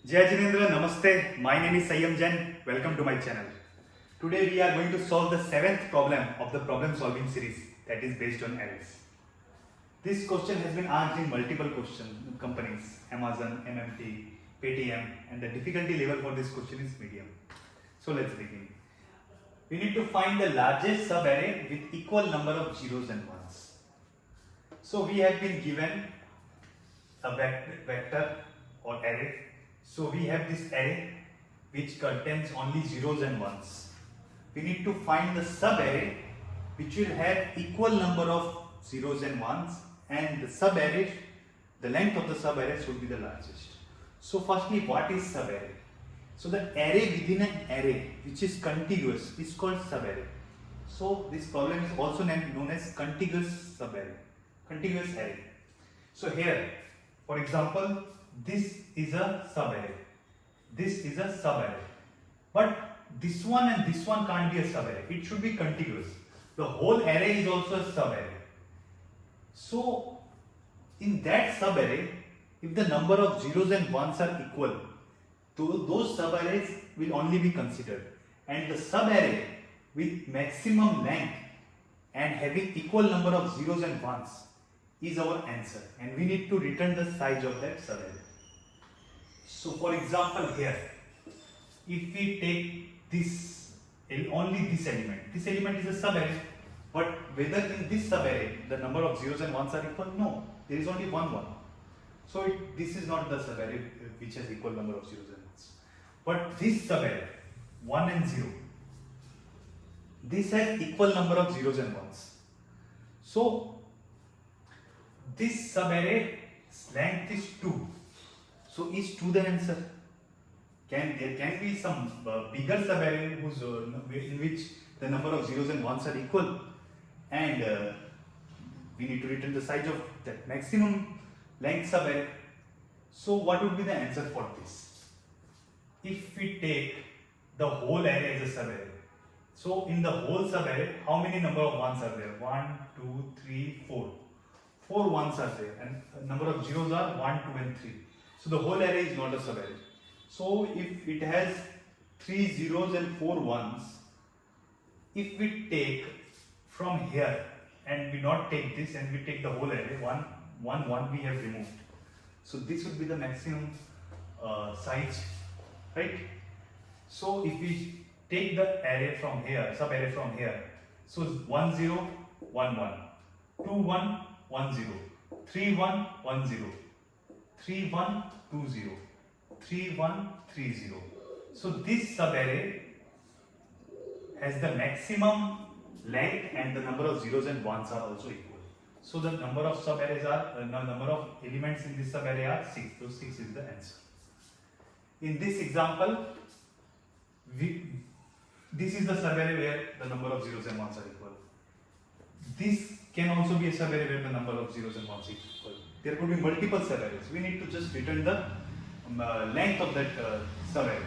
Jai Jinendra, Namaste. My name is Sayam Jain. Welcome to my channel. Today we are going to solve the seventh problem of the problem solving series that is based on arrays. This question has been asked in multiple companies, Amazon, MMT, Paytm, and the difficulty level for this question is medium. So let's begin. We need to find the largest subarray with equal number of zeros and ones. So we have been given a vector or array. So we have this array which contains only zeros and ones. We need to find the subarray which will have equal number of zeros and ones, and the subarray, the length of the subarray should be the largest. So firstly, what is subarray? So the array within an array which is contiguous is called subarray. So this problem is also known as contiguous subarray, contiguous array. So here, for example, this is a subarray. This is a subarray. But this one and this one can't be a subarray. It should be contiguous. The whole array is also a subarray. So in that subarray, if the number of zeros and ones are equal, those subarrays will only be considered. And the subarray with maximum length and having equal number of zeros and ones is our answer, and we need to return the size of that subarray. So for example here, if we take this, only this element is a subarray, but whether in this subarray the number of zeros and ones are equal? No, there is only one. So this is not the subarray which has equal number of zeros and ones. But this subarray, 1 and 0, this has equal number of zeros and ones. So this subarray's length is 2. So is 2 the answer? There can be some bigger subarray in which the number of zeros and ones are equal, and we need to return the size of that maximum length subarray. So what would be the answer for this? If we take the whole array as a subarray, so in the whole subarray, how many number of ones are there? 1, 2, 3, 4. 4 ones are there, and number of zeros are 1, 2 and 3. So the whole array is not a subarray. So if it has 3 zeros and 4 ones, if we take from here and we not take this and we take the whole array, 1, 1, 1 we have removed. So this would be the maximum size, right? So if we take the array from here, subarray from here, so 1, 0, 1, 1, 2, 1, 1, 0, 3, 1, 1, 0, 3, 1, 2, 0, 3, 1, 3, 0. So this subarray has the maximum length, and the number of zeros and ones are also equal. So the number of subarrays are, number of elements in this subarray are 6. So 6 is the answer. In this example, this is the subarray where the number of zeros and ones are equal. This can also be a subarray where the number of zeros and ones is equal. There could be multiple subarrays. We need to just return the length of that subarray.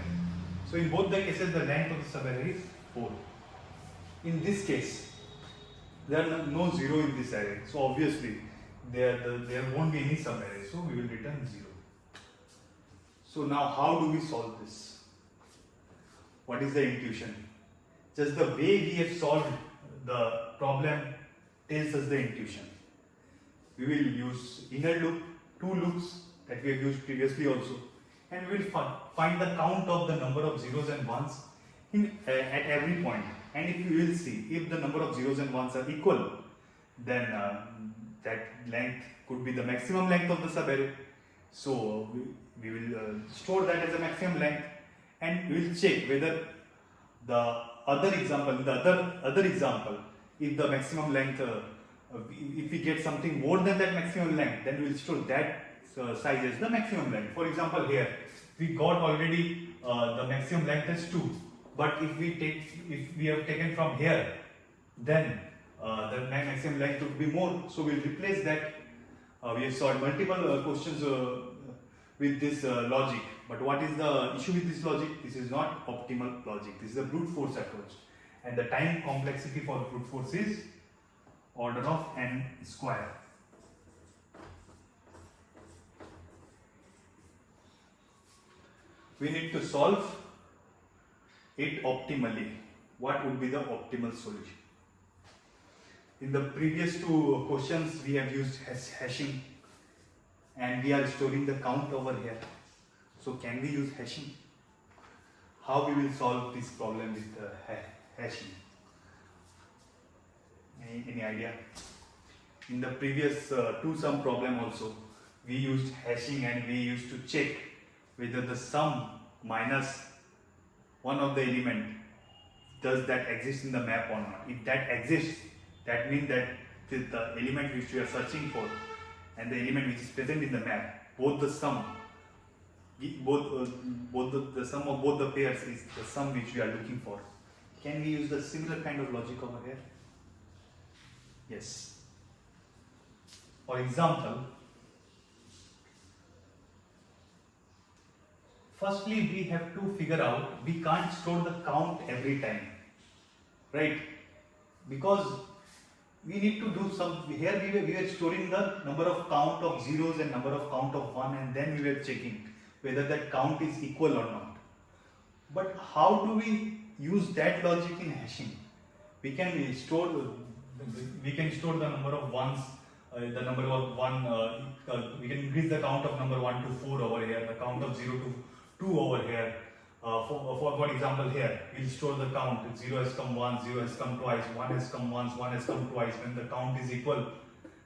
So in both the cases, the length of the subarray is 4. In this case, there are no 0 in this array. So obviously, there won't be any subarray. So we will return 0. So now how do we solve this? What is the intuition? Just the way we have solved the problem tells us the intuition. We will use inner loop, 2 loops that we have used previously also, and we will find the count of the number of zeros and ones at every point. And if you will see, if the number of zeros and ones are equal, then that length could be the maximum length of the subarray. So we will store that as a maximum length, and we will check whether the other example, if the maximum length, if we get something more than that maximum length, then we will store that size as the maximum length. For example, here we got already the maximum length as 2, but if we have taken from here, then the maximum length would be more. So we will replace that. We have solved multiple questions with this logic. But what is the issue with this logic? This is not optimal logic. This is a brute force approach, and the time complexity for brute force is order of n square. we need to solve it optimally. What would be the optimal solution? In the previous two questions we have used hashing, and we are storing the count over here. So can we use hashing? How we will solve this problem with hashing? Any idea? In the previous two sum problem also, we used hashing and we used to check whether the sum minus one of the element, does that exist in the map or not. If that exists, that means that the element which we are searching for and the element which is present in the map, both the sum, the sum of both the pairs is the sum which we are looking for. Can we use the similar kind of logic over here? Yes. For example, firstly we have to figure out, we can't store the count every time, right? Because we need to do some, here we were storing the number of count of zeros and number of count of 1, and then we were checking whether that count is equal or not. But how do we use that logic in hashing? We can store the number of ones, the number of 1, we can increase the count of number 1 to 4 over here, the count of 0 to 2 over here. For example, here we'll store the count, 0 has come once, 0 has come twice, 1 has come once, 1 has come twice. When the count is equal,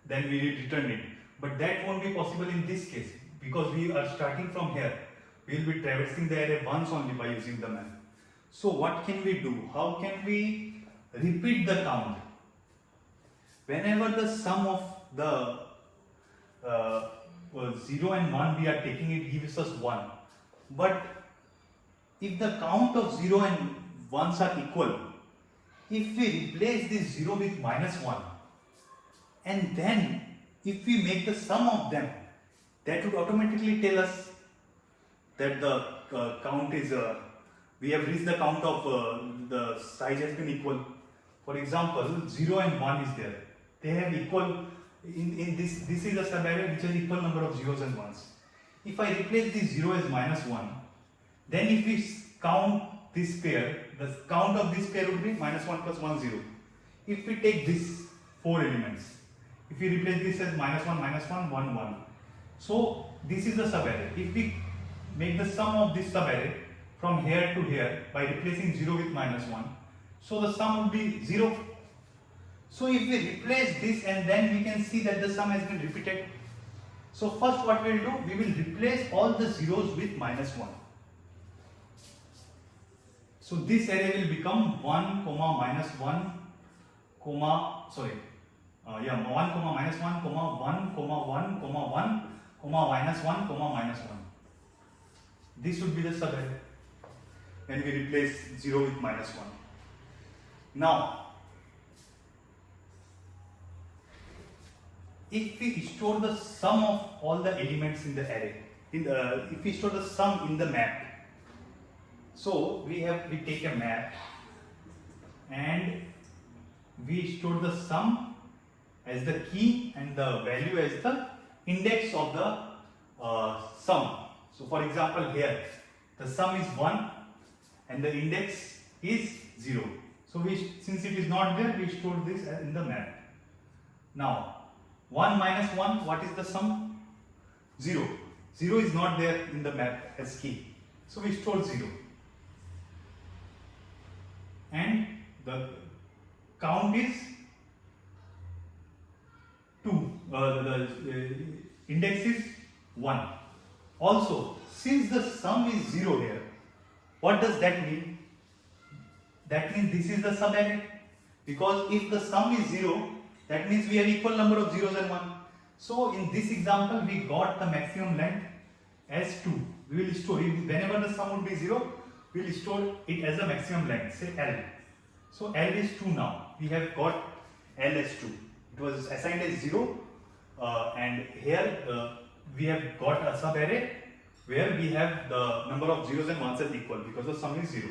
then we return it. But that won't be possible in this case, because we are starting from here. We will be traversing the array once only by using the map. So what can we do? How can we repeat the count? Whenever the sum of the 0 and 1 we are taking, it gives us 1. But if the count of 0 and 1s are equal, if we replace this 0 with minus 1, and then if we make the sum of them, that would automatically tell us that the count is, we have reached the count of the size has been equal. For example, 0 and 1 is there. They have equal, in this is a subarray which has equal number of zeros and ones. If I replace this 0 as minus 1, then if we count this pair, the count of this pair would be minus 1 plus 1, 0. If we take this 4 elements, if we replace this as minus 1, 1, 1. So this is the subarray. If we make the sum of this subarray from here to here by replacing 0 with minus 1, so the sum would be 0. So if we replace this, and then we can see that the sum has been repeated. So first what we will do, we will replace all the zeros with minus 1. So this array will become 1, minus 1, 1, minus 1, minus 1, minus 1. This would be the subarray when we replace 0 with minus 1. Now, if we store the sum of all the elements in the array, if we store the sum in the map, so we take a map and we store the sum as the key and the value as the index of the sum. So for example, here the sum is 1 and the index is 0. So since it is not there, we store this in the map. Now 1 minus 1, what is the sum? 0. 0 is not there in the map as key. So we store 0. And the count is 2. The index is 1. Also, since the sum is 0 here, what does that mean? That means this is the subarray. Because if the sum is 0, that means we have equal number of zeros and 1. So in this example, we got the maximum length as 2. We will store it, whenever the sum would be 0, we will store it as a maximum length, say L. So L is 2 now. We have got L as 2. It was assigned as 0, and here we have got a subarray where we have the number of zeros and ones as equal because the sum is 0.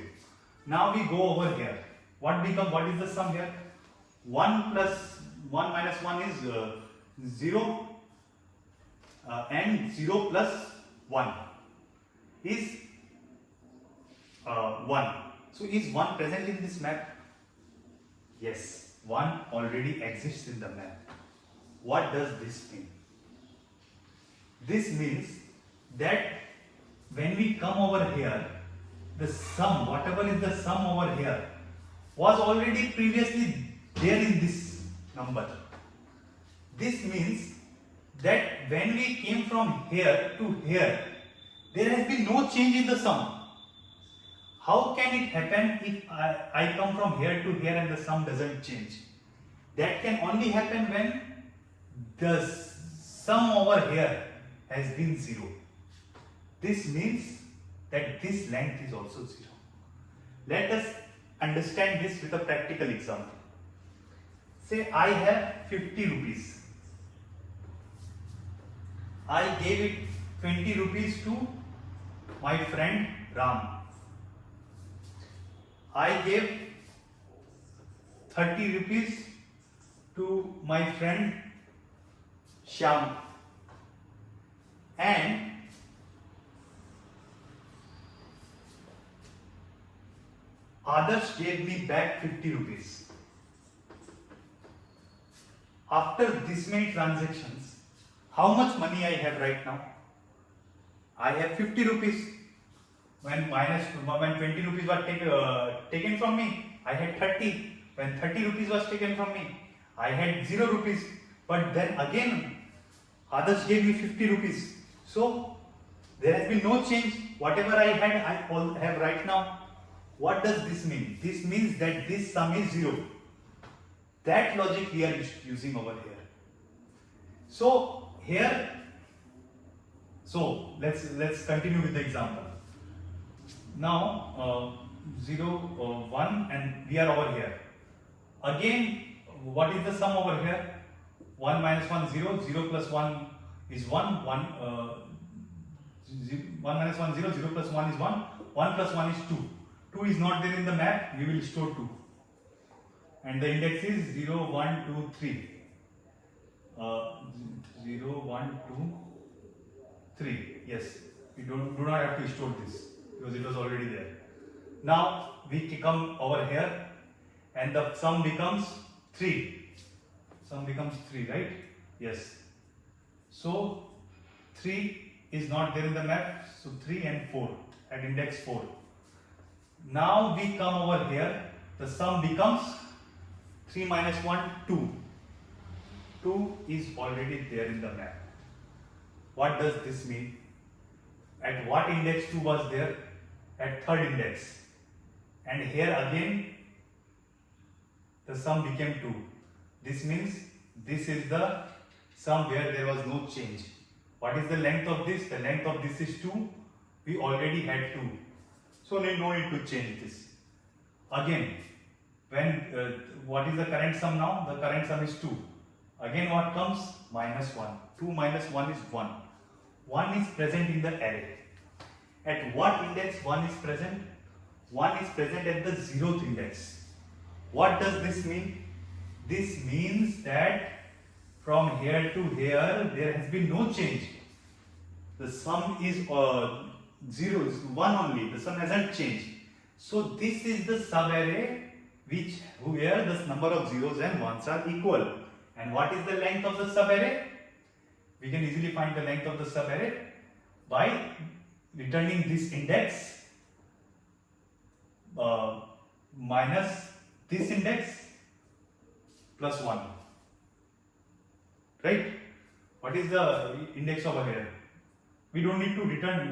Now we go over here. What is the sum here? 1 plus 1 minus 1 is 0, and 0 plus 1 is 1. So is 1 present in this map? Yes, 1 already exists in the map. What does this mean? This means that when we come over here, the sum, whatever is the sum over here, was already previously there in this number. This means that when we came from here to here, there has been no change in the sum. How can it happen if I come from here to here and the sum doesn't change? That can only happen when the sum over here has been 0. This means that this length is also 0. Let us understand this with a practical example. Say I have 50 rupees. I gave it 20 rupees to my friend Ram. I gave 30 rupees to my friend Shyam. And others gave me back 50 rupees. After this many transactions, how much money I have right now? I have 50 rupees. When 20 rupees was taken from me, I had 30. When 30 rupees was taken from me, I had 0 rupees. But then again, others gave me 50 rupees. So there has been no change. Whatever I had, I have right now. What does this mean? This means that this sum is 0. That logic we are using over here. So here, let's continue with the example. Now 0, 1, and we are over here. Again, what is the sum over here? 1 minus 1, 0, 0 plus 1 is 1, 1 minus 1, 0, 0 plus 1 is 1, 1 plus 1 is 2. 2 is not there in the map, we will store 2. And the index is 0, 1, 2, 3. 0, 1, 2, 3. Yes, we do not have to store this because it was already there. Now we come over here and the sum becomes 3. Sum becomes 3, right? Yes. So 3 is not there in the map, so 3 and 4 at index 4. Now we come over here, the sum becomes 3 minus 1, 2. 2 is already there in the map. What does this mean? At what index 2 was there? At third index. And here again, the sum became 2. This means this is the sum where there was no change. What is the length of this? The length of this is 2. We already had 2. So no need to change this. Again, when what is the current sum now? The current sum is 2. Again what comes? Minus 1. 2 minus 1 is 1. 1 is present in the array. At what index 1 is present? 1 is present at the 0th index. What does this mean? This means that from here to here there has been no change. The sum is 0, 1 only. The sum hasn't changed. So this is the subarray where the number of zeros and ones are equal. And what is the length of the subarray? We can easily find the length of the subarray by returning this index minus this index plus 1. Right? What is the index over here? We don't need to return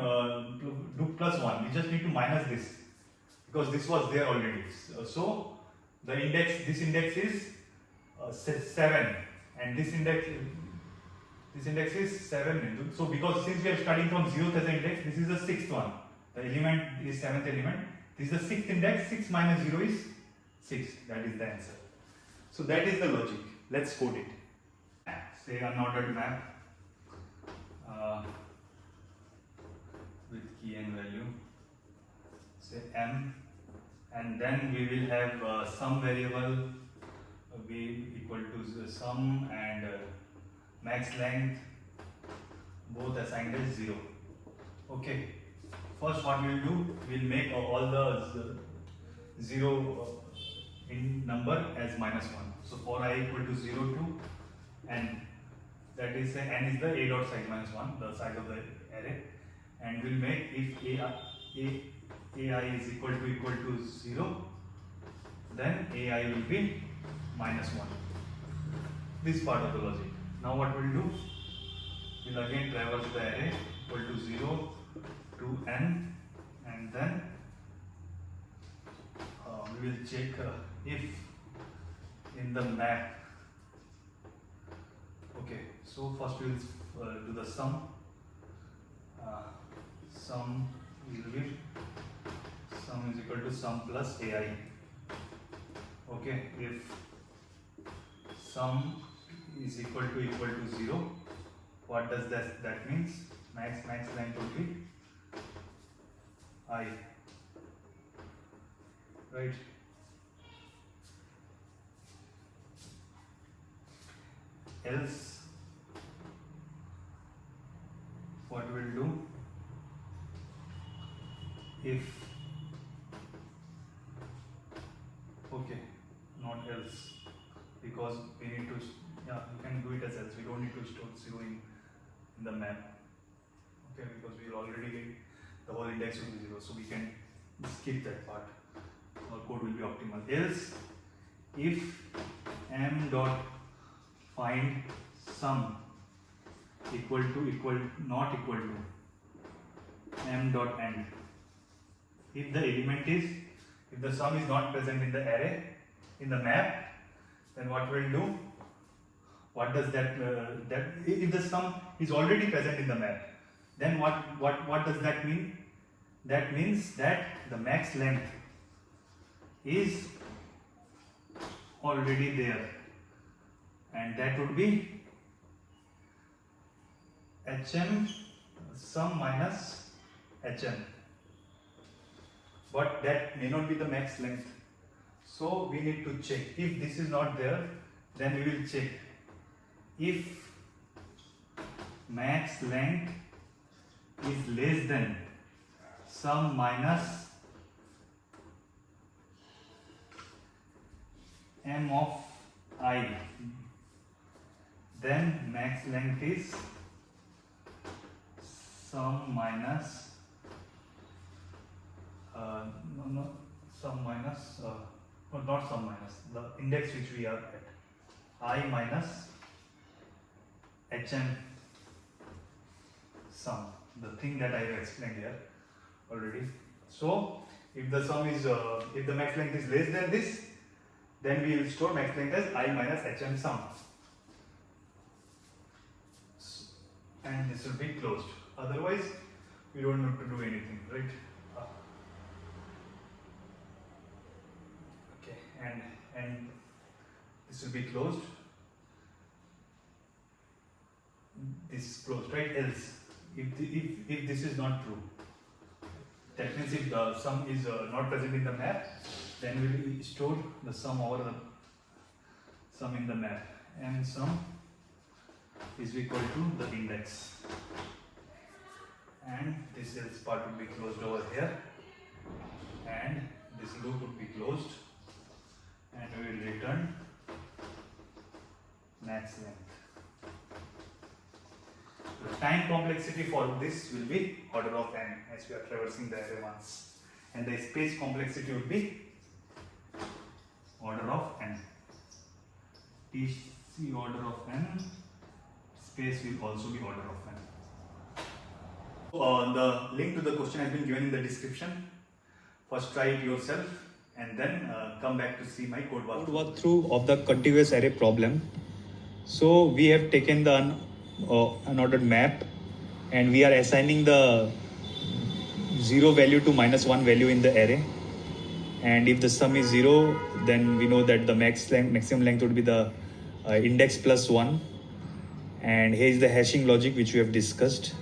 do plus 1. We just need to minus this because this was there already. So the index, this index is 7, and this index is 7. So because since we are starting from 0th as an index, this is the 6th one. The element is 7th element. This is the 6th index. 6 minus 0 is 6. That is the answer. So that is the logic. Let's code it. Say unordered map with key and value. Say m, and then we will have some variable be equal to the sum and max length, both assigned as 0. Okay. first what we'll do, we'll make all the zero in number as -1. So for I equal to 0 to n, that is n is the a dot size -1, the size of the array, and we'll make if ai is equal to 0, then ai will be -1. This part of the logic. Now what we'll do, we'll again traverse the array equal to 0 to n, and then we will check if in the map. Okay, so first we will do the sum. Sum will be sum is equal to sum plus ai. Okay, if sum is equal to 0, what does that means? Max length would be I, right? Else what we'll do, if okay, not else, because we need to, yeah, you can do it as else, we don't need to store 0 in the map, okay, because we already get the whole index will be 0, so we can skip that part. Our code will be optimal. Else, if m dot find sum not equal to m dot end, if the sum is not present in the array, in the map, then what we'll do, what does that if the sum is already present in the map, then what does that mean? That means that the max length is already there, and that would be hm sum minus hm, but that may not be the max length, so we need to check. If this is not there, then we will check if max length is less than sum minus m of I, then max length is sum minus not sum minus, the index which we are at, I minus hm sum, the thing that I have explained here already. So if the sum is if the max length is less than this, then we will store max length as I minus hm sum, and this will be closed. Otherwise we don't need to do anything, right? Okay, and this will be closed, this is closed, right? Else, if this is not true, that means if the sum is not present in the map, then we will store the sum over the sum in the map, and sum is equal to the index, and this else part will be closed over here, and this loop would be closed, and we will return max length. The time complexity for this will be order of n, as we are traversing the array once, and the space complexity would be order of n. TC order of n, space will also be order of n. So, the link to the question has been given in the description. First try it yourself, and then come back to see my code walkthrough of the contiguous array problem. So we have taken the unordered map, and we are assigning the 0 value to -1 value in the array, and if the sum is 0, then we know that the maximum length would be the index plus 1, and here is the hashing logic which we have discussed.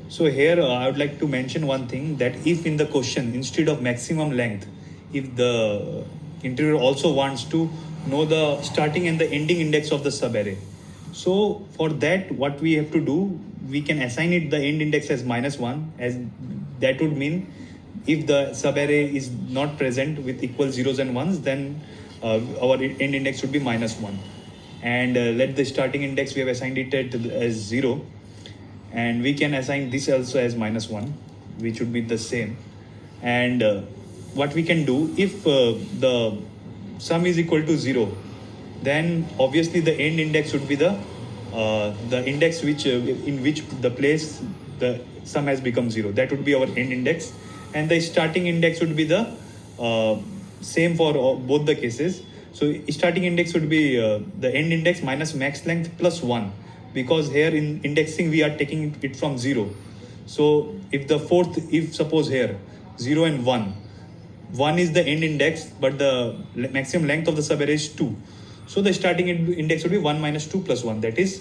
So here I would like to mention one thing, that if in the question instead of maximum length, if the interviewer also wants to know the starting and the ending index of the subarray, so for that what we have to do, we can assign it the end index as -1, as that would mean if the subarray is not present with equal zeros and ones, then our end index should be -1. And let the starting index, we have assigned it as 0, and we can assign this also as -1, which would be the same. And what we can do, if the sum is equal to 0, then obviously the end index would be the index which in which the place the sum has become 0. That would be our end index, and the starting index would be the same for both the cases. So starting index would be the end index minus max length plus 1, because here in indexing we are taking it from 0. So if suppose here 0 and 1 is the end index, but the maximum length of the subarray is 2. So the starting index would be 1 minus 2 plus 1, that is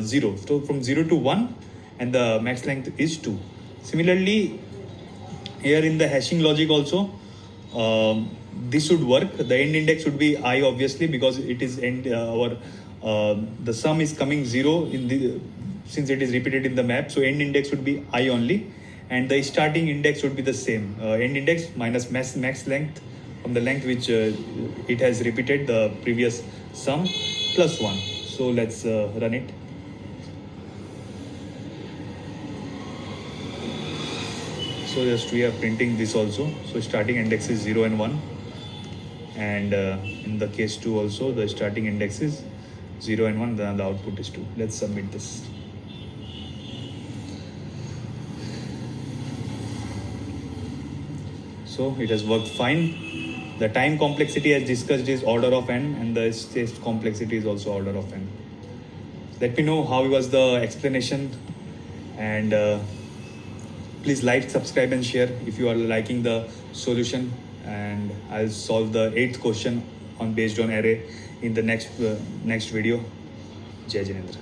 0. So from 0 to 1, and the max length is 2. Similarly, here in the hashing logic also, this should work. The end index would be I, obviously, because it is the sum is coming 0 since it is repeated in the map. So end index would be I only, and the starting index would be the same. End index minus max length from the length which it has repeated the previous sum plus 1. So let's run it. So just we are printing this also. So starting index is 0 and 1, and in the case 2 also the starting index is 0 and 1, then the output is 2. Let's submit this. So it has worked fine. The time complexity as discussed is order of n, and the state complexity is also order of n. Let me know how was the explanation, and please like, subscribe and share if you are liking the solution, and I'll solve the 8th question based on array in the next video. Jai Jinendra.